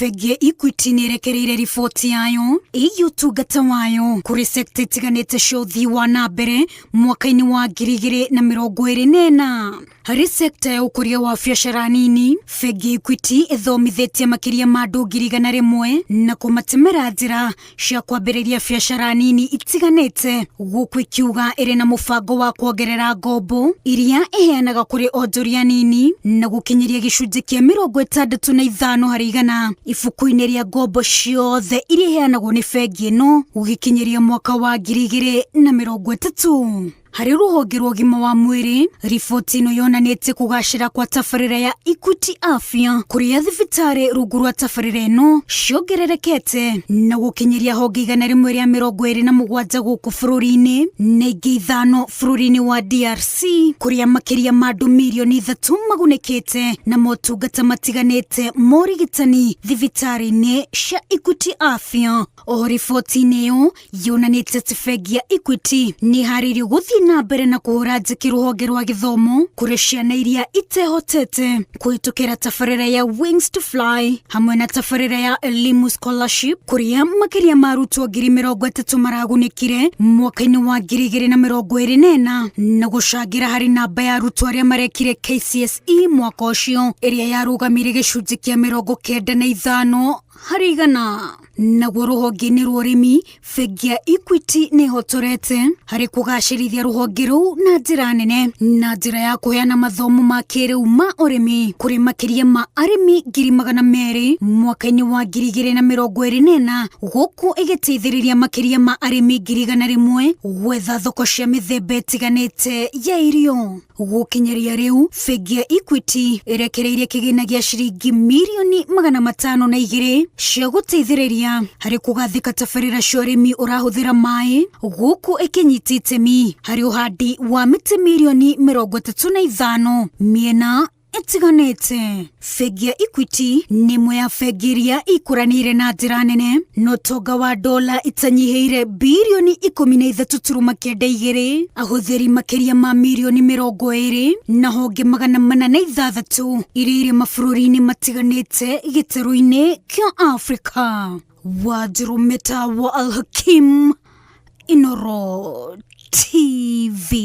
Bengi ya Equity nirekereire riboti yayo ĩgiĩ ũtungata wayo kũrĩ sekta itiganĩte cia ũthii wa na mbere mwaka-inĩ wa 2024. Harĩ sekta ya ũkũria wa biacara nini, Bengi ya Equity ĩthomithĩtie makĩria ma andũ 100,000 na kũmatemera njĩra cia kwambĩrĩria biacara nini itiganĩte, gũkũ ikiuga ĩrĩ na mũbango wa kuongerera ngombo iria ĩheanaga kũrĩ onjoria nini na gũkinyĩria gĩcunjĩ kĩa 65% ibuku-inĩ rĩa ngombo ciothe iria iheanagwo nĩ bengi ĩno gũgĩkinyĩria mwaka wa 2030. Harĩ rũhonge rwa ũgima wa mwĩrĩ, riboti ĩno yonanĩtie kũgacĩra kwa tabarĩra ya Equity Afya kũrĩa thibitarĩ rungu rwa tabarĩra ĩno ciongererekete na gũkinyĩria honge 127 gũkũ bũrũri-inĩ na ingĩ 5 bũrũri-inĩ wa DRC, kũrĩa makĩria ma andũ milioni 3 magunĩkĩte na motungata matiganĩte ma ũrigitani thibitarĩ-inĩ cia Equity Afya. O riboti-inĩ ĩyo yonanĩtie atĩ bengi ya Equity nĩ harĩirie gũthiĩ na mbere na kũhũra njeki rũhonge rwa gĩthomo kũrĩ ciana iria itehotete kũhĩtũkĩra tabarĩra ya Wings to Fly hamwe na tabarĩra ya Elimu Scholarship, kũrĩa makĩria ma arutwo 30,000 maragunĩkire mwaka-inĩ wa 2024 na gũcangĩra harĩ namba ya arutwo arĩa marekire KCSE mwaka ũcio ĩrĩa yarũgamire gĩcunjĩ kĩa 95 harĩ 100. Naguo rũhonge-inĩ rwa ũrĩmi, bengi ya Equity nĩ hotorete harĩ kũgacĩrithia rũhonge rũu na njĩra nene na njĩra ya kũheana mathomo ma kĩrĩu ma ũrĩmi kũrĩ makĩria ma arĩmi 200,000 mwaka-inĩ wa 2024, gũkũ ĩgĩteithĩrĩria makĩria ma arĩmi 100,000 gwetha thoko cia mĩthemba ĩtiganĩte ya irio. Gũkinyĩria rĩu, bengi ya Equity ĩrekereirie kĩgĩna gĩa ciringi mirioni 502 cia gũteithĩrĩria harĩ kũgathĩka tabarĩra cia ũrĩmi ũrahũthĩra maĩ, gũkũ ĩkĩnyita itemi harĩ ũhandi wa mĩtĩ mirioni 35 mĩena itiganĩte. Bengi ya Equity nĩ ĩmwe ya bengi iria ikũranĩire na njĩra nene na ũtonga wa dola itanyihĩire birioni 13.92, ahũthĩri makĩria ma mirioni 20 na honge 406 iria irĩ mabũrũri-inĩ matiganĩte gĩtarũ-inĩ kĩa Afrika. Wajirumeta wa Al-Hakim, Inoro TV.